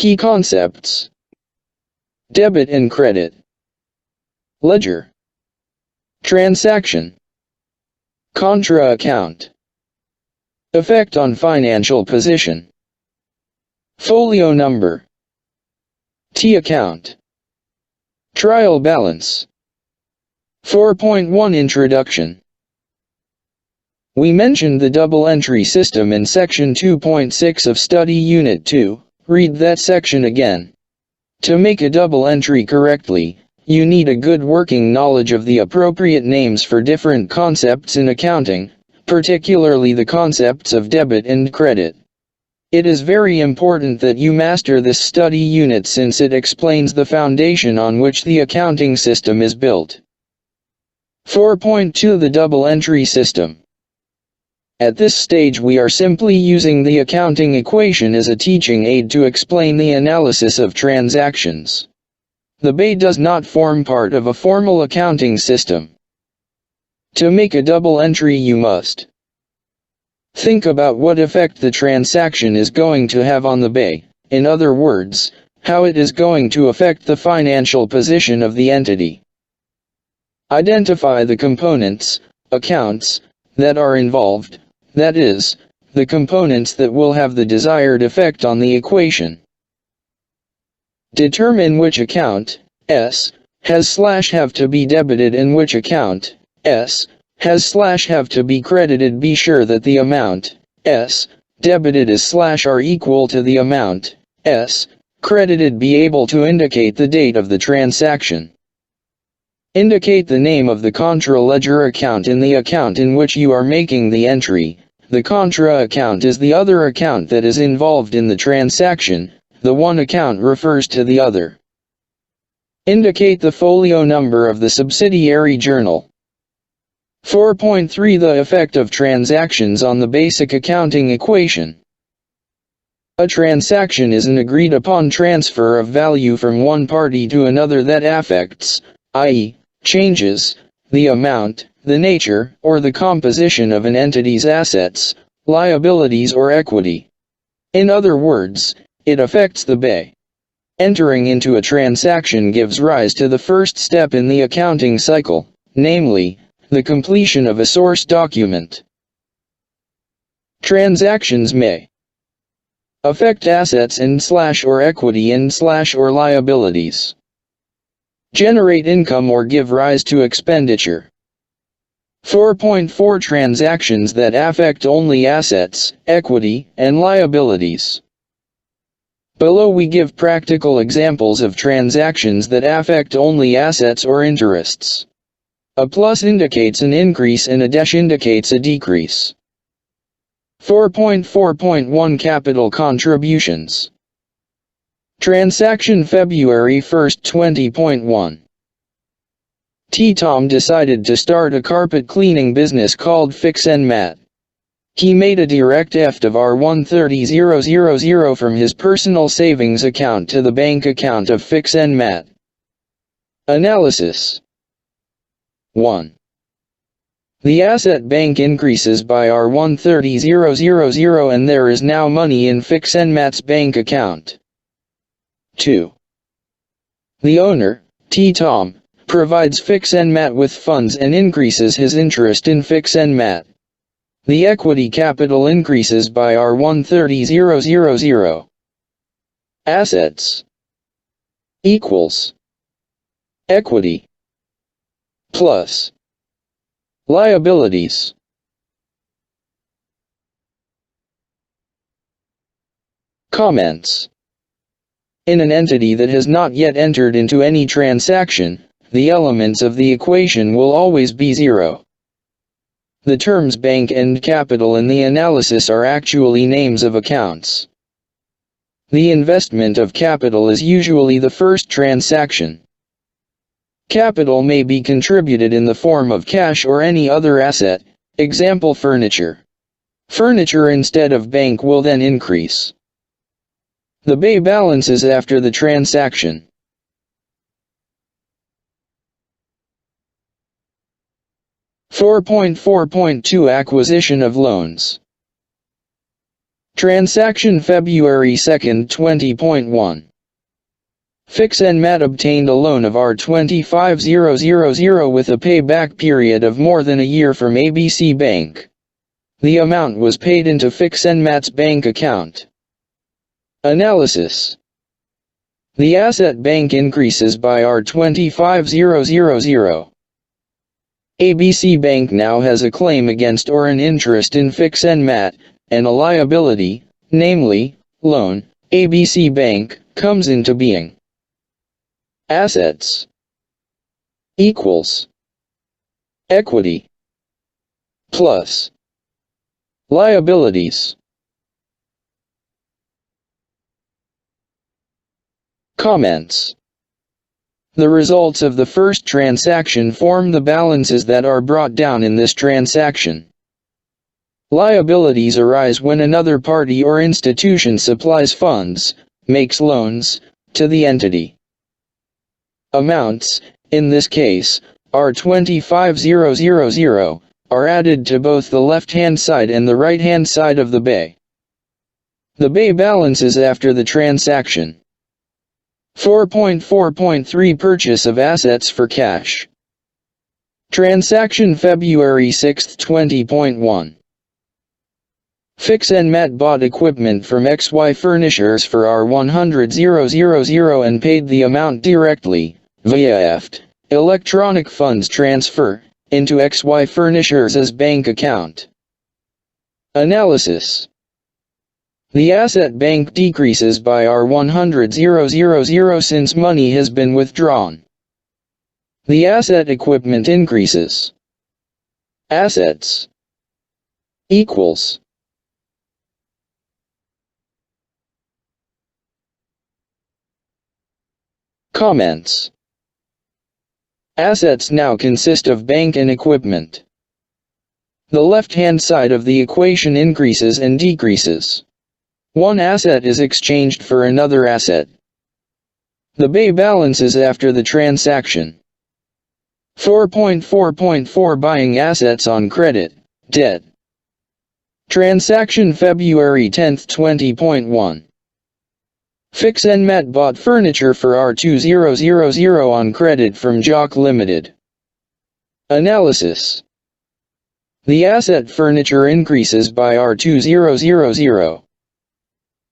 Key concepts: debit and credit, ledger, transaction, contra account, effect on financial position, folio number, T account, trial balance. 4.1 Introduction. We mentioned the double entry system in section 2.6 of study unit 2. Read that section again. To make a double entry correctly, you need a good working knowledge of the appropriate names for different concepts in accounting, particularly the concepts of debit and credit. It is very important that you master this study unit since it explains the foundation on which the accounting system is built. 4.2 The double entry system. At this stage we are simply using the accounting equation as a teaching aid to explain the analysis of transactions. The BA does not form part of a formal accounting system. To make a double entry you must think about what effect the transaction is going to have on the BA, in other words, how it is going to affect the financial position of the entity. Identify the components, accounts, that are involved, that is, the components that will have the desired effect on the equation. Determine which account, S, has/have to be debited and which account, S, has/have to be credited. Be sure that the amount, S, debited is/are equal to the amount, S, credited. Be able to indicate the date of the transaction. Indicate the name of the contra ledger account in the account in which you are making the entry. The contra account is the other account that is involved in the transaction. The one account refers to the other. Indicate the folio number of the subsidiary journal. 4.3 The effect of transactions on the basic accounting equation. A transaction is an agreed-upon transfer of value from one party to another that affects, i.e., changes, the amount, the nature, or the composition of an entity's assets, liabilities or equity. In other words, it affects the BA. Entering into a transaction gives rise to the first step in the accounting cycle, namely, the completion of a source document. Transactions may affect assets and/or equity and/or liabilities, generate income or give rise to expenditure. 4.4 Transactions that affect only assets, equity, and liabilities. Below we give practical examples of transactions that affect only assets or interests. A plus indicates an increase and a dash indicates a decrease. 4.4.1 Capital contributions. Transaction February 1, 20.1. Tom decided to start a carpet cleaning business called Fix and Mat. He made a direct EFT of R130,000 from his personal savings account to the bank account of Fix and Mat. Analysis. 1. The asset bank increases by R130,000 and there is now money in Fix and Mat's bank account. 2. The owner, Tom, provides Fix and Mat with funds and increases his interest in Fix and Mat. The equity capital increases by R130,000. Assets equals equity plus liabilities. Comments. In an entity that has not yet entered into any transaction, the elements of the equation will always be zero. The terms bank and capital in the analysis are actually names of accounts. The investment of capital is usually the first transaction. Capital may be contributed in the form of cash or any other asset, example furniture. Furniture instead of bank will then increase. The BA balances after the transaction. 4.4.2 Acquisition of loans. Transaction February 2nd, 20.1. FAC1502 obtained a loan of R25000 with a payback period of more than a year from ABC Bank. The amount was paid into FAC1502's bank account. Analysis. The asset bank increases by R25000. ABC Bank now has a claim against or an interest in FAC1502, and a liability, namely, loan, ABC Bank, comes into being. Assets equals equity plus liabilities. Comments. The results of the first transaction form the balances that are brought down in this transaction. Liabilities arise when another party or institution supplies funds, makes loans, to the entity. Amounts, in this case, R25000, are added to both the left-hand side and the right-hand side of the bay. The bay balances after the transaction. 4.4.3 Purchase of assets for cash. Transaction February 6, 20.1. FAC1502 bought equipment from XY Furnishers for R100,000 and paid the amount directly, via EFT, electronic funds transfer, into XY Furnishers' bank account. Analysis. The asset bank decreases by R100,000 since money has been withdrawn. The asset equipment increases. Assets equals comments. Assets now consist of bank and equipment. The left-hand side of the equation increases and decreases. One asset is exchanged for another asset. The bay balances after the transaction. 4.4.4 Buying assets on credit, debt. Transaction February 10, 20.1. FAC1502 bought furniture for R2000 on credit from Jock Limited. Analysis. The asset furniture increases by R2000.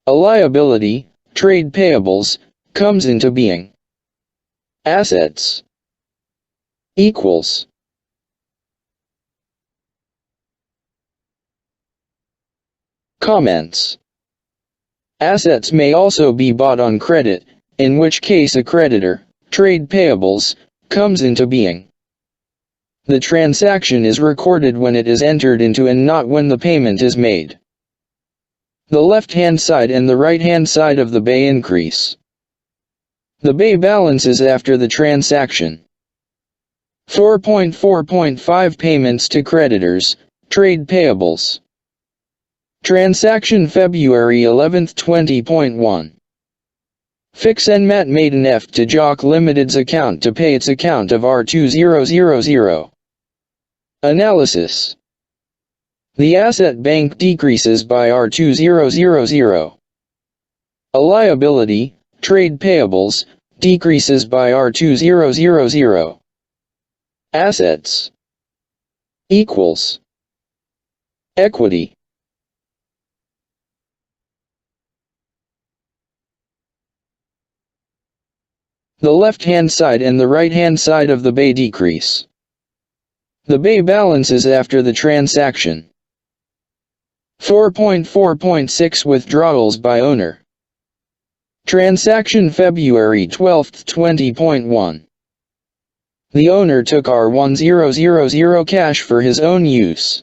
A liability, trade payables, comes into being. Assets equals comments. Assets may also be bought on credit, in which case a creditor, trade payables, comes into being. The transaction is recorded when it is entered into and not when the payment is made. The left-hand side and the right-hand side of the bay increase. The bay balances after the transaction. 4.4.5 Payments to creditors, trade payables. Transaction February 11, 20.1. FAC1502 made an EFT to Jock Limited's account to pay its account of R2000. Analysis. The asset bank decreases by R2000. A liability, trade payables, decreases by R2000. Assets equals equity. The left-hand side and the right-hand side of the bay decrease. The bay balances after the transaction. 4.4.6 Withdrawals by owner. Transaction February 12, 20.1. The owner took R1000 cash for his own use.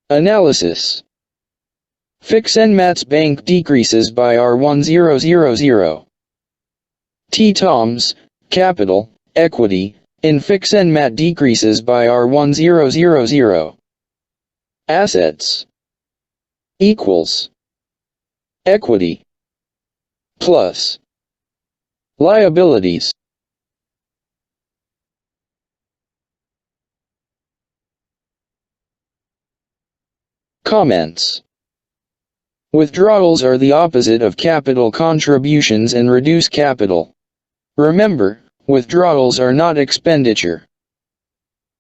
Analysis. FAC1502's bank decreases by R1000. T-Tom's, capital, equity, in FAC1502 decreases by R1000. Assets equals equity plus liabilities. Comments. Withdrawals are the opposite of capital contributions and reduce capital. Remember, withdrawals are not expenditure.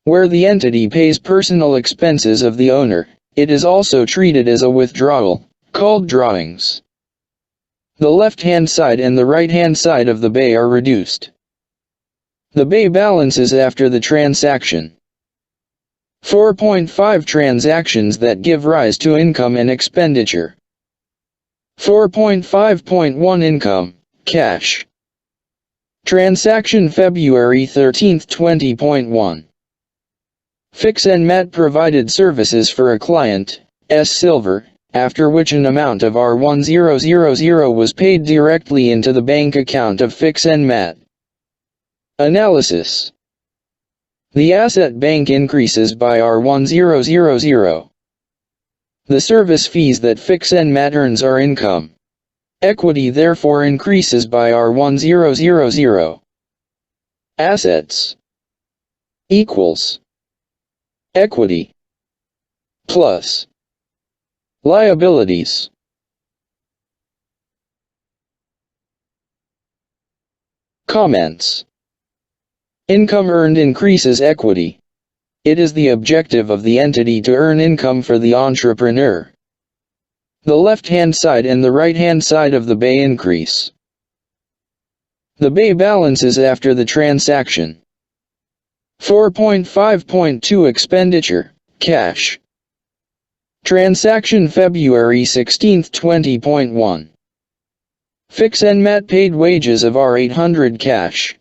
Where the entity pays personal expenses of the owner, it is also treated as a withdrawal, called drawings. The left-hand side and the right-hand side of the bay are reduced. The bay balances after the transaction. 4.5 Transactions that give rise to income and expenditure. 4.5.1 Income, cash. Transaction February 13, 20.1. FAC1502 provided services for a client, S. Silver, after which an amount of R1000 was paid directly into the bank account of FAC1502. Analysis. The asset bank increases by R1000. The service fees that FAC1502 earns are income. Equity therefore increases by R1000. Assets equals equity plus liabilities. Comments. Income earned increases equity. It is the objective of the entity to earn income for the entrepreneur. The left-hand side and the right-hand side of the bay increase. The bay balances after the transaction. 4.5.2 Expenditure, cash. Transaction February 16, 20.1. FAC1502 paid wages of R800 cash.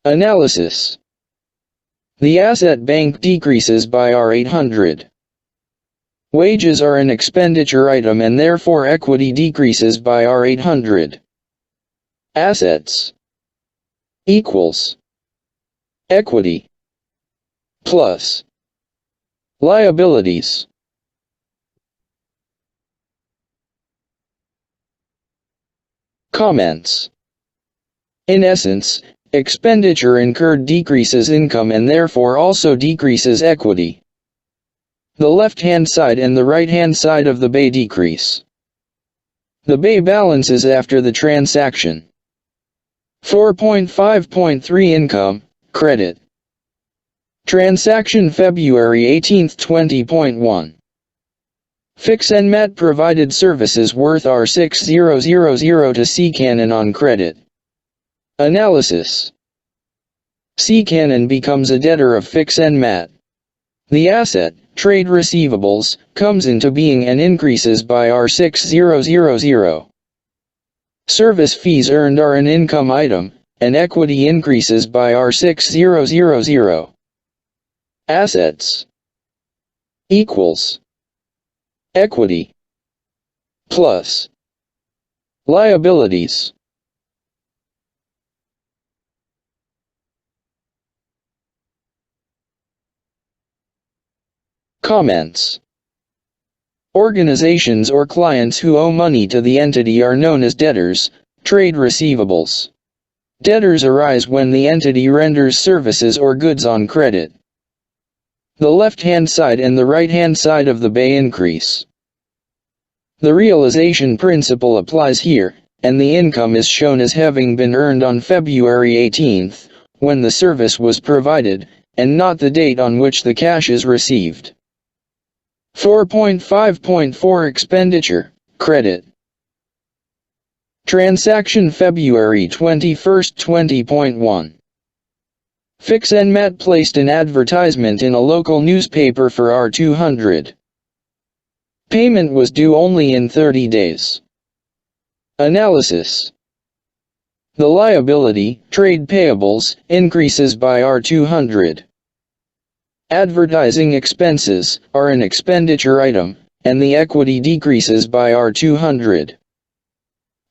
Analysis. The asset bank decreases by R800. Wages are an expenditure item and therefore equity decreases by R800. Assets equals equity plus liabilities. Comments. In essence, expenditure incurred decreases income and therefore also decreases equity. The left-hand side and the right-hand side of the bay decrease. The bay balances after the transaction. 4.5.3 Income, credit. Transaction February 18, 20.1. FAC1502 provided services worth R6000 to C-Canon on credit. Analysis. C-Canon becomes a debtor of FAC1502. The asset, trade receivables, comes into being and increases by R6000. Service fees earned are an income item, and equity increases by R6000. Assets equals equity plus liabilities. Comments. Organizations or clients who owe money to the entity are known as debtors, trade receivables. Debtors arise when the entity renders services or goods on credit. The left-hand side and the right-hand side of the bay increase. The realization principle applies here, and the income is shown as having been earned on February 18, when the service was provided, and not the date on which the cash is received. 4.5.4 Expenditure, credit. Transaction February 21, 20.1. FAC1502 placed an advertisement in a local newspaper for R200. Payment was due only in 30 days. Analysis. The liability, trade payables, increases by R200. Advertising expenses are an expenditure item, and the equity decreases by R200.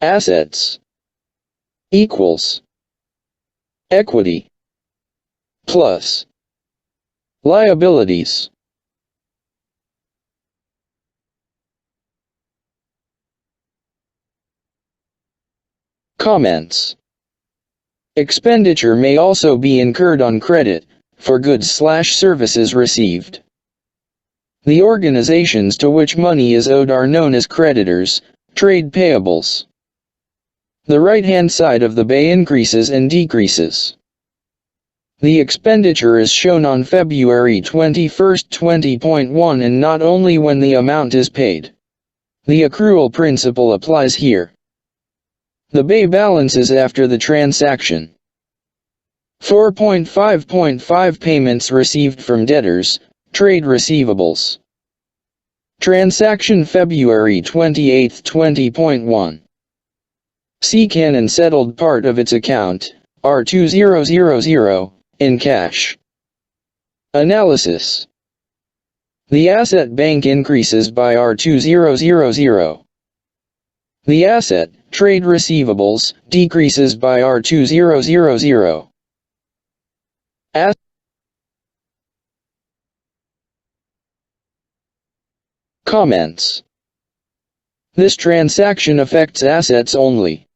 Assets equals equity plus liabilities. Comments. Expenditure may also be incurred on credit, for goods/services received. The organizations to which money is owed are known as creditors, trade payables. The right-hand side of the bay increases and decreases. The expenditure is shown on February 21, 20.1 and not only when the amount is paid. The accrual principle applies here. The bay balances after the transaction. 4.5.5 Payments received from debtors, trade receivables. Transaction February 28, 20.1. CCAN and settled part of its account, R2000, in cash. Analysis. The asset bank increases by R2000. The asset, trade receivables, decreases by R2000. Comments. This transaction affects assets only.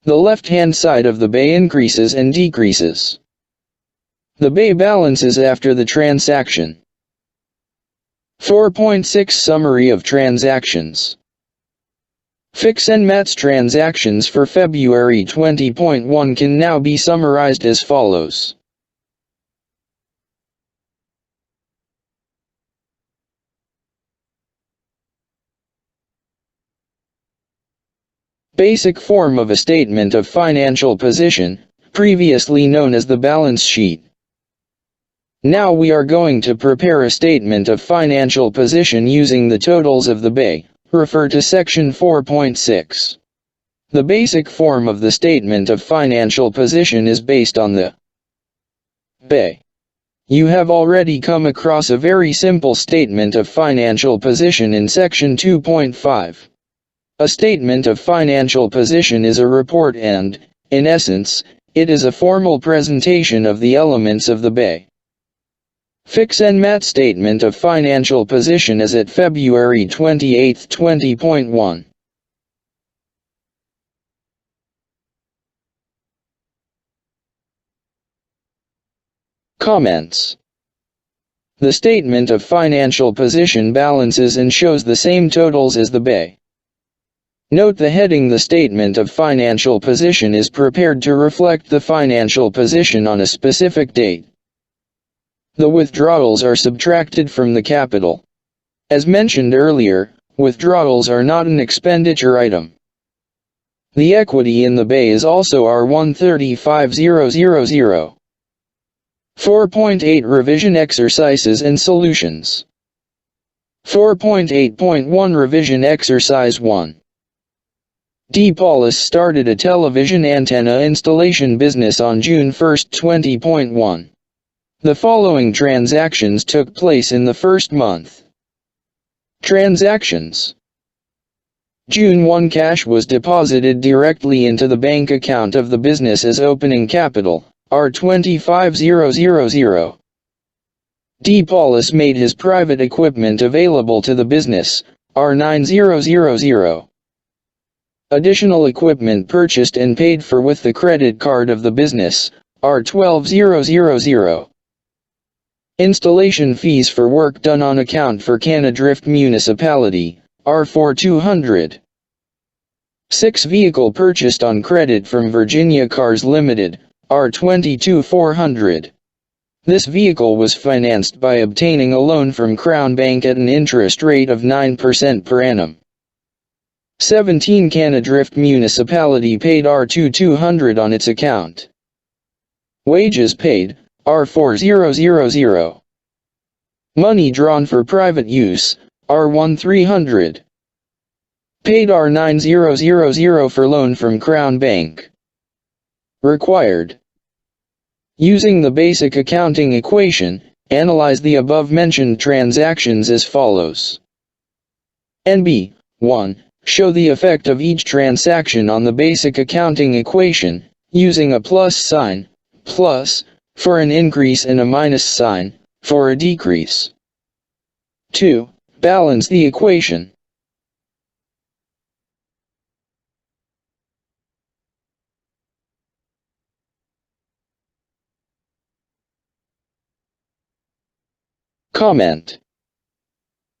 The left-hand side of the bay increases and decreases. The bay balances after the transaction. 4.6 Summary of transactions. FAC1502 transactions for February 20.1 can now be summarized as follows. Basic form of a statement of financial position, previously known as the balance sheet. Now we are going to prepare a statement of financial position using the totals of the bay. Refer to section 4.6. The basic form of the statement of financial position is based on the bay. You have already come across a very simple statement of financial position in section 2.5. A statement of financial position is a report and, in essence, it is a formal presentation of the elements of the bay. FAC1502 statement of financial position as at February 28, 20.1. Comments. The statement of financial position balances and shows the same totals as the bay. Note the heading "The statement of financial position is prepared to reflect the financial position on a specific date." The withdrawals are subtracted from the capital. As mentioned earlier, withdrawals are not an expenditure item. The equity in the bay is also R135000. 4.8 Revision Exercises and Solutions. 4.8.1 Revision Exercise 1. D. Paulus started a television antenna installation business on June 1, 20.1. The following transactions took place in the first month. Transactions. June 1, cash was deposited directly into the bank account of the business as opening capital, R25000. D. Paulus made his private equipment available to the business, R9000. Additional equipment purchased and paid for with the credit card of the business, R12000. Installation fees for work done on account for Canadrift Municipality, R4200. 6 Vehicle purchased on credit from Virginia Cars Limited, R22400. This vehicle was financed by obtaining a loan from Crown Bank at an interest rate of 9% per annum. 17 Canadrift Municipality paid R2200 on its account. Wages paid, R4000. Money drawn for private use, R1300. Paid R9000 for loan from Crown Bank. Required. Using the basic accounting equation, analyze the above-mentioned transactions as follows. NB. 1. Show the effect of each transaction on the basic accounting equation, using a plus sign, plus, for an increase and a minus sign, for a decrease. 2. Balance the equation. Comment.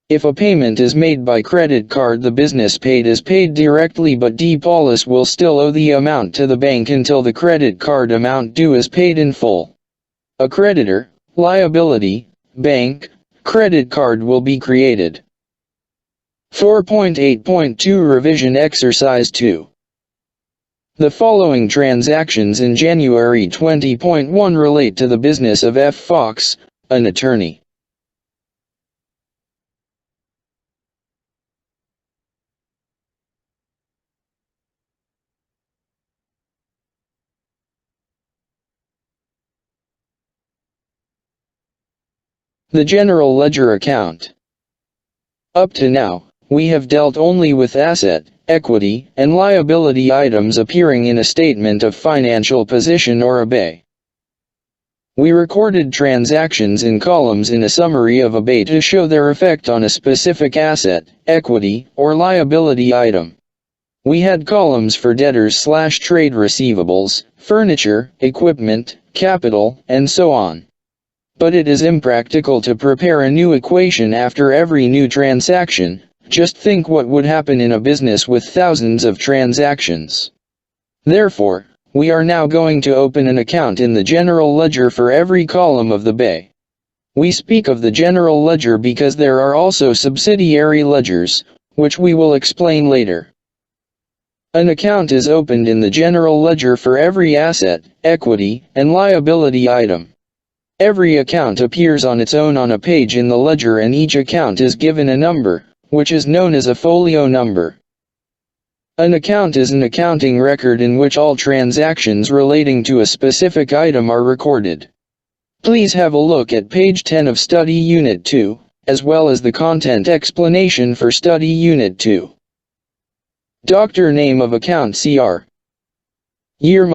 If a payment is made by credit card, the business paid is paid directly, but depolis will still owe the amount to the bank until the credit card amount due is paid in full. A creditor, liability, bank, credit card will be created. 4.8.2 Revision Exercise 2. The following transactions in January 20.1 relate to the business of F. Fox, an attorney. The General Ledger Account. Up to now, we have dealt only with asset, equity, and liability items appearing in a statement of financial position or a BA. We recorded transactions in columns in a summary of a BA to show their effect on a specific asset, equity, or liability item. We had columns for debtors/trade receivables, furniture, equipment, capital, and so on. But it is impractical to prepare a new equation after every new transaction. Just think what would happen in a business with thousands of transactions. Therefore, we are now going to open an account in the general ledger for every column of the BA. We speak of the general ledger because there are also subsidiary ledgers, which we will explain later. An account is opened in the general ledger for every asset, equity, and liability item. Every account appears on its own on a page in the ledger, and each account is given a number, which is known as a folio number. An account is an accounting record in which all transactions relating to a specific item are recorded. Please have a look at page 10 of Study Unit 2, as well as the content explanation for Study Unit 2. Doctor name of account CR. Year.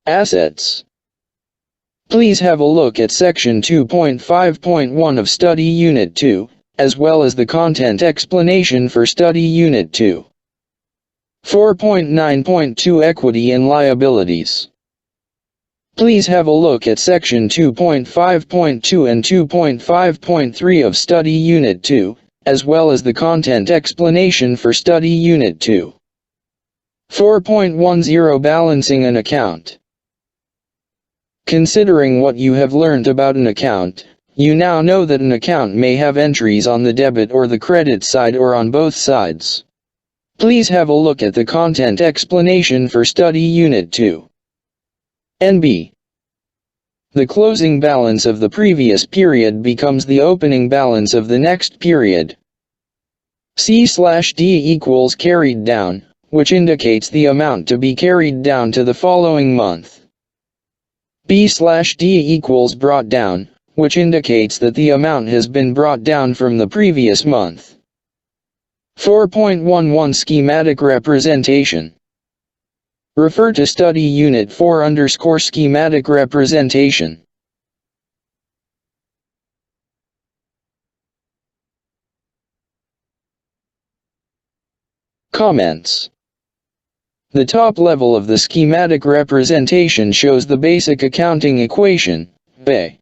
Assets. Please have a look at section 2.5.1 of Study Unit 2, as well as the content explanation for Study Unit 2. 4.9.2 Equity and Liabilities. Please have a look at section 2.5.2 and 2.5.3 of Study Unit 2, as well as the content explanation for Study Unit 2. 4.10 Balancing an account. Considering what you have learned about an account, you now know that an account may have entries on the debit or the credit side or on both sides. Please have a look at the content explanation for Study Unit 2. NB. The closing balance of the previous period becomes the opening balance of the next period. C/D equals carried down, which indicates the amount to be carried down to the following month. B/D equals brought down, which indicates that the amount has been brought down from the previous month. 4.11 Schematic representation. Refer to Study Unit 4_ Schematic representation. Comments. The top level of the schematic representation shows the basic accounting equation, BA.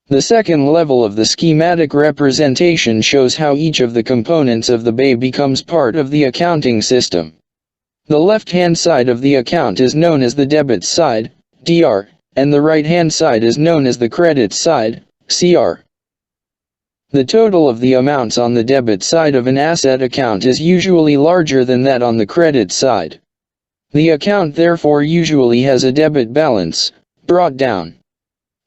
The second level of the schematic representation shows how each of the components of the BA becomes part of the accounting system. The left-hand side of the account is known as the debit side, DR, and the right-hand side is known as the credit side, CR. The total of the amounts on the debit side of an asset account is usually larger than that on the credit side. The account therefore usually has a debit balance, brought down.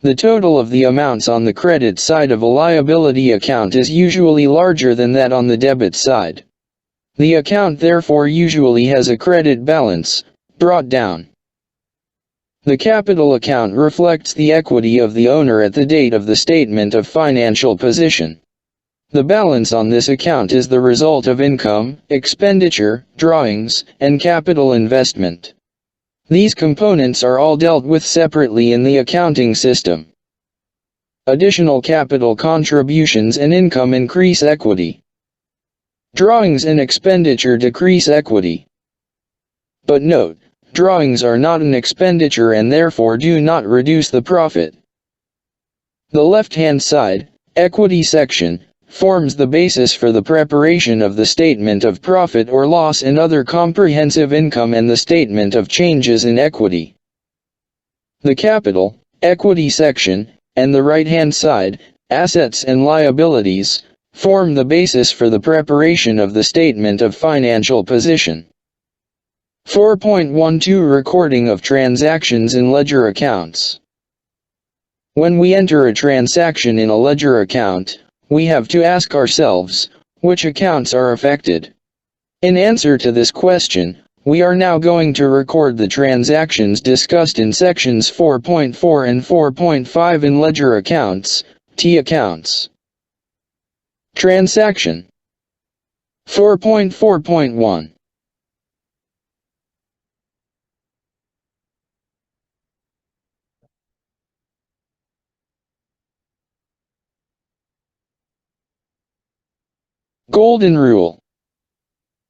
The total of the amounts on the credit side of a liability account is usually larger than that on the debit side. The account therefore usually has a credit balance, brought down. The capital account reflects the equity of the owner at the date of the statement of financial position. The balance on this account is the result of income, expenditure, drawings, and capital investment. These components are all dealt with separately in the accounting system. Additional capital contributions and income increase equity. Drawings and expenditure decrease equity. But note, drawings are not an expenditure and therefore do not reduce the profit. The left-hand side, equity section, forms the basis for the preparation of the statement of profit or loss and other comprehensive income and the statement of changes in equity. The capital, equity section, and the right-hand side, assets and liabilities, form the basis for the preparation of the statement of financial position. 4.12 Recording of transactions in ledger accounts. When we enter a transaction in a ledger account, we have to ask ourselves, which accounts are affected? In answer to this question, we are now going to record the transactions discussed in sections 4.4 and 4.5 in ledger accounts, T accounts. Transaction 4.4.1 Golden Rule.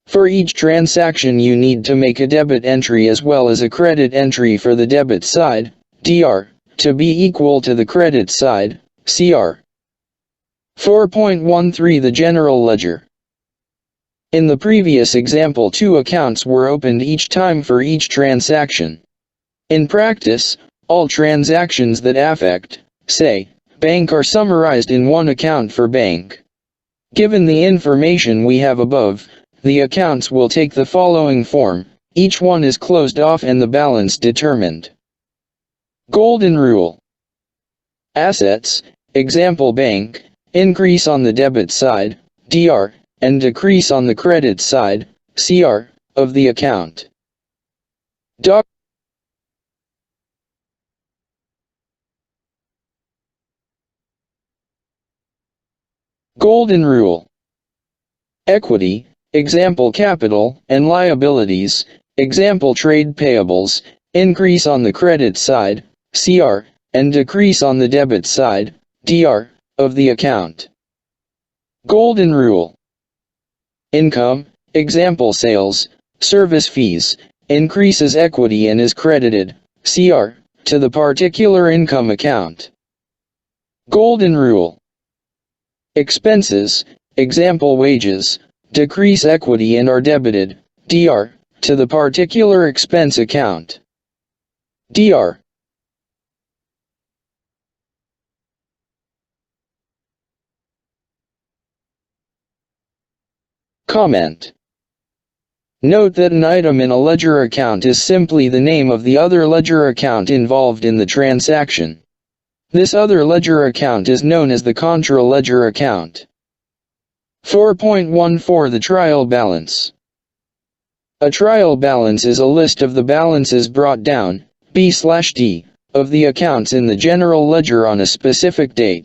For each transaction you need to make a debit entry as well as a credit entry for the debit side, DR, to be equal to the credit side, CR. 4.13 The General Ledger. In the previous example, two accounts were opened each time for each transaction. In practice, all transactions that affect, say, bank are summarized in one account for bank. Given the information we have above, the accounts will take the following form, each one is closed off and the balance determined. Golden Rule. Assets, example bank, increase on the debit side, DR, and decrease on the credit side, CR, of the account. Golden Rule. Equity, example capital, and liabilities, example trade payables, increase on the credit side, CR, and decrease on the debit side, DR, of the account. Golden Rule. Income, example sales, service fees, increases equity and is credited, CR, to the particular income account. Golden Rule. Expenses, example wages, decrease equity and are debited, DR, to the particular expense account. DR. Comment. Note that an item in a ledger account is simply the name of the other ledger account involved in the transaction. This other ledger account is known as the contra ledger account. 4.14 The trial balance. A trial balance is a list of the balances brought down, B/D, of the accounts in the general ledger on a specific date.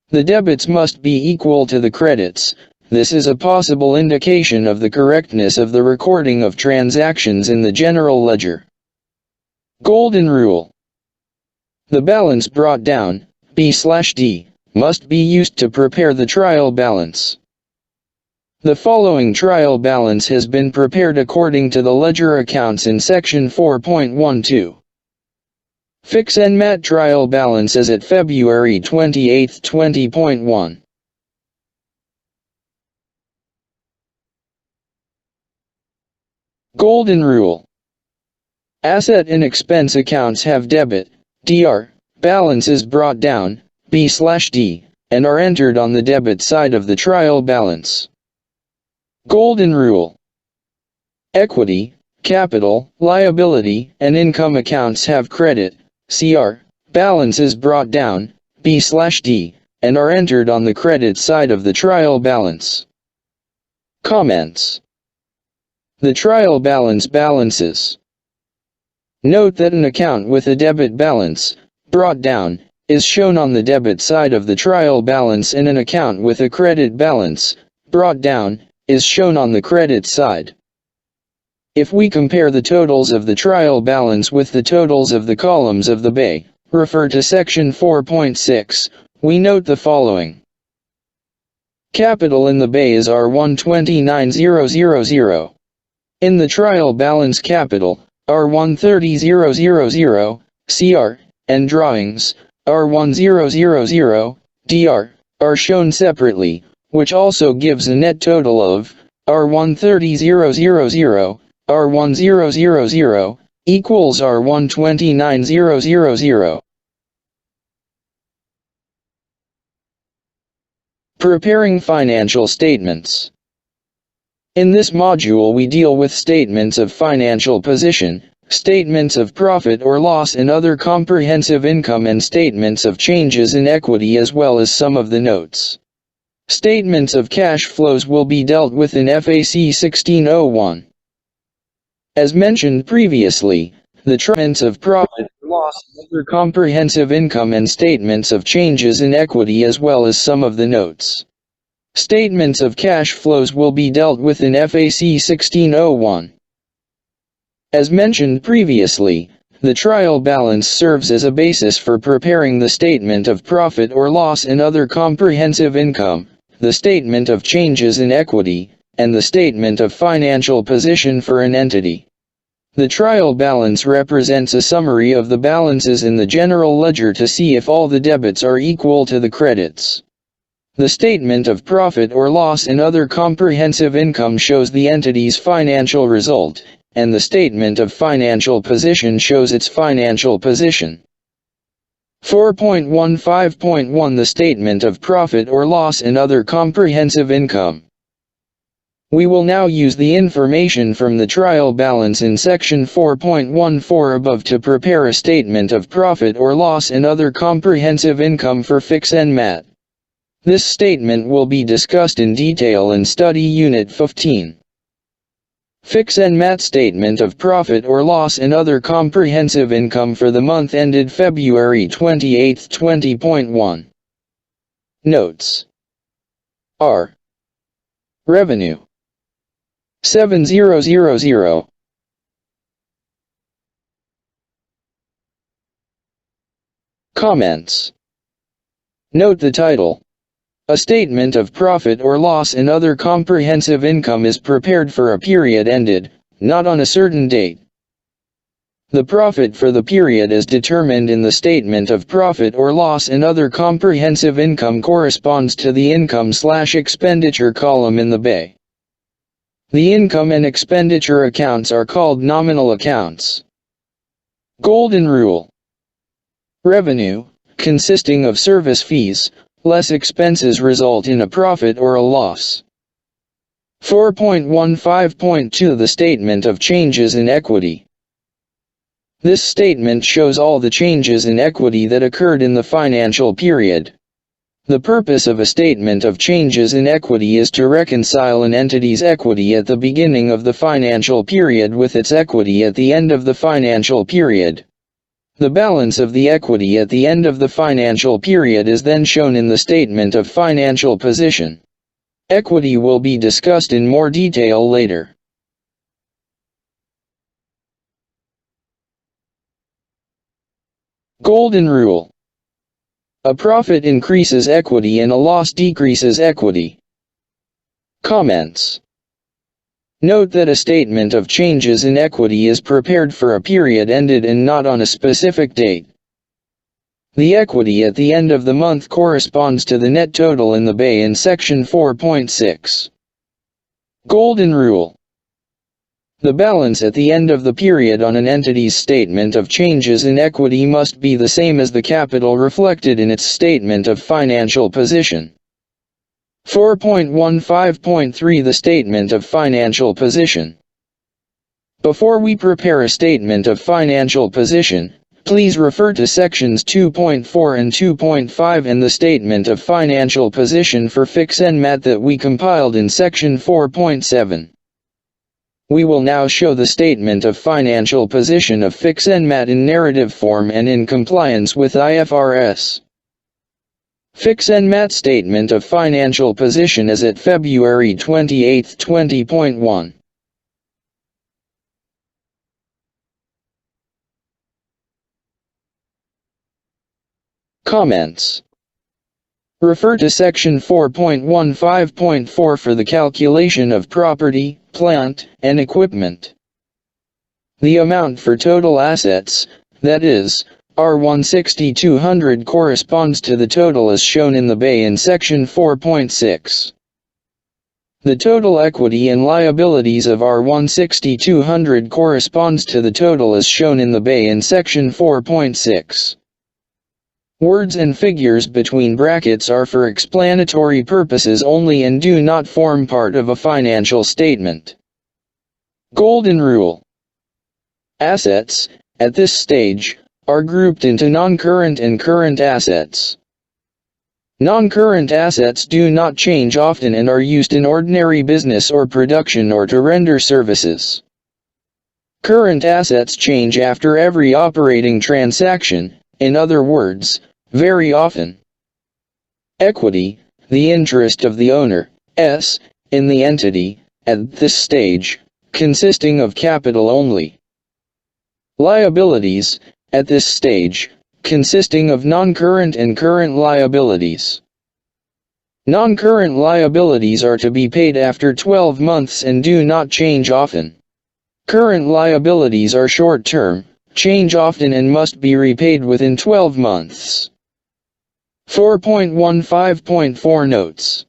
The debits must be equal to the credits. This is a possible indication of the correctness of the recording of transactions in the general ledger. Golden Rule. The balance brought down, B/D, must be used to prepare the trial balance. The following trial balance has been prepared according to the ledger accounts in section 4.12. Fix and mat trial balance as at February 28, 20.1. Golden Rule. Asset and expense accounts have debit, DR, balances brought down, B/D, and are entered on the debit side of the trial balance. Golden Rule. Equity, capital, liability, and income accounts have credit, CR, balances brought down, B/D, and are entered on the credit side of the trial balance. Comments. The trial balance balances. Note that an account with a debit balance, brought down, is shown on the debit side of the trial balance and an account with a credit balance, brought down, is shown on the credit side. If we compare the totals of the trial balance with the totals of the columns of the BAE, refer to section 4.6, we note the following. Capital in the BAE is R129,000. In the trial balance capital, R130000, CR, and drawings, R1000, DR, are shown separately, which also gives a net total of R130000, R1000, equals R129000. Preparing financial statements. In this module we deal with statements of financial position, statements of profit or loss and other comprehensive income, and statements of changes in equity, as well as some of the notes. Statements of cash flows will be dealt with in FAC 1601. As mentioned previously, the statements of profit or loss and other comprehensive income and statements of changes in equity, as well as some of the notes. Statements of cash flows will be dealt with in FAC 1601. As mentioned previously, the trial balance serves as a basis for preparing the statement of profit or loss and other comprehensive income, the statement of changes in equity, and the statement of financial position for an entity. The trial balance represents a summary of the balances in the general ledger to see if all the debits are equal to the credits. The statement of profit or loss and other comprehensive income shows the entity's financial result, and the statement of financial position shows its financial position. 4.15.1 The statement of profit or loss and other comprehensive income. We will now use the information from the trial balance in section 4.14 above to prepare a statement of profit or loss and other comprehensive income for FAC1502. This statement will be discussed in detail in Study Unit 15. FAC1502 Statement of Profit or Loss and Other Comprehensive Income for the month ended February 28, 20.1. Notes. R. Revenue 7000. Comments. Note the title. A statement of profit or loss and other comprehensive income is prepared for a period ended, not on a certain date. The profit for the period is determined in the statement of profit or loss and other comprehensive income corresponds to the income/expenditure column in the BA. The income and expenditure accounts are called nominal accounts. Golden Rule. Revenue, consisting of service fees, less expenses result in a profit or a loss. 4.15.2 The statement of changes in equity. This statement shows all the changes in equity that occurred in the financial period. The purpose of a statement of changes in equity is to reconcile an entity's equity at the beginning of the financial period with its equity at the end of the financial period. The balance of the equity at the end of the financial period is then shown in the statement of financial position. Equity will be discussed in more detail later. Golden Rule. A profit increases equity and a loss decreases equity. Comments. Note that a statement of changes in equity is prepared for a period ended and not on a specific date. The equity at the end of the month corresponds to the net total in the BA in section 4.6. Golden Rule. The balance at the end of the period on an entity's statement of changes in equity must be the same as the capital reflected in its statement of financial position. 4.15.3 The statement of financial position. Before we prepare a statement of financial position, please refer to sections 2.4 and 2.5 and the statement of financial position for FAC1502 that we compiled in section 4.7. We will now show the statement of financial position of FAC1502 in narrative form and in compliance with IFRS. FAC1502 Statement of Financial Position as at February 28, 20.1. Comments. Refer to section 4.15.4 for the calculation of property, plant, and equipment. The amount for total assets, that is, R16200 corresponds to the total as shown in the BA in section 4.6. The total equity and liabilities of R16200 corresponds to the total as shown in the BA in section 4.6. Words and figures between brackets are for explanatory purposes only and do not form part of a financial statement. Golden rule. Assets, at this stage, are grouped into non-current and current assets. Non-current assets do not change often and are used in ordinary business or production or to render services. Current assets change after every operating transaction, in other words, very often. Equity, the interest of the owner, S, in the entity, at this stage, consisting of capital only. Liabilities, at this stage, consisting of non-current and current liabilities. Non-current liabilities are to be paid after 12 months and do not change often. Current liabilities are short-term, change often and must be repaid within 12 months. 4.15.4 Notes.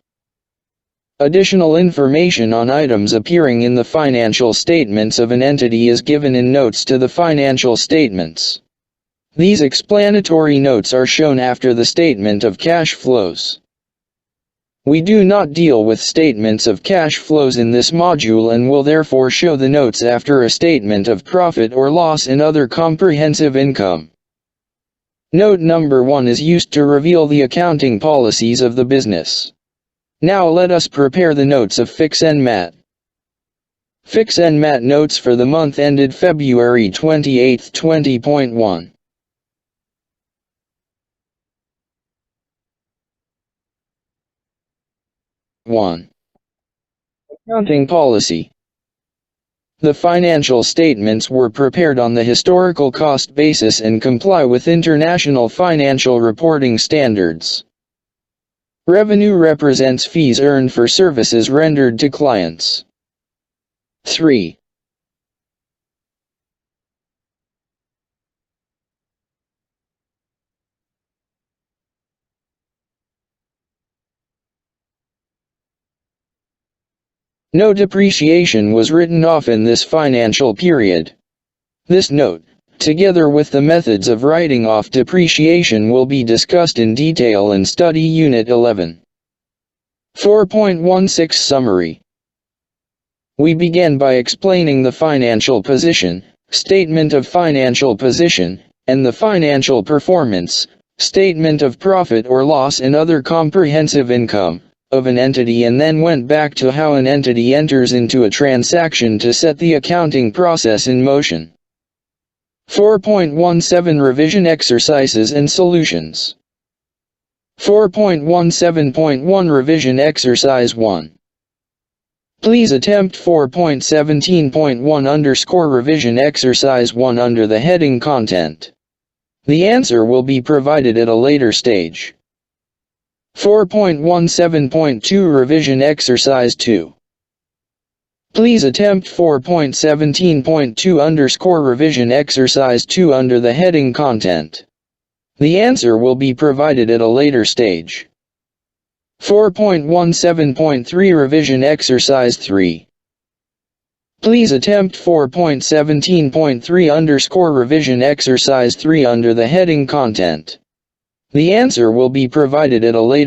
Additional information on items appearing in the financial statements of an entity is given in notes to the financial statements. These explanatory notes are shown after the statement of cash flows. We do not deal with statements of cash flows in this module and will therefore show the notes after a statement of profit or loss and other comprehensive income. Note number 1 is used to reveal the accounting policies of the business. Now let us prepare the notes of FAC1502. FAC1502 notes for the month ended February 28, 20.1. 1. Accounting policy. The financial statements were prepared on the historical cost basis and comply with international financial reporting standards. Revenue represents fees earned for services rendered to clients. 3. No depreciation was written off in this financial period. This note, together with the methods of writing off depreciation, will be discussed in detail in Study Unit 11. 4.16 Summary. We began by explaining the financial position, statement of financial position, and the financial performance, statement of profit or loss and other comprehensive income, of an entity, and then went back to how an entity enters into a transaction to set the accounting process in motion. 4.17 Revision Exercises and Solutions. 4.17.1 Revision Exercise 1. Please attempt 4.17.1 Revision Exercise 1 under the heading Content. The answer will be provided at a later stage. 4.17.2 Revision Exercise 2. Please attempt 4.17.2 Revision Exercise 2 under the heading Content. The answer will be provided at a later stage. 4.17.3 Revision Exercise 3. Please attempt 4.17.3 Revision Exercise 3 under the heading Content. The answer will be provided at a later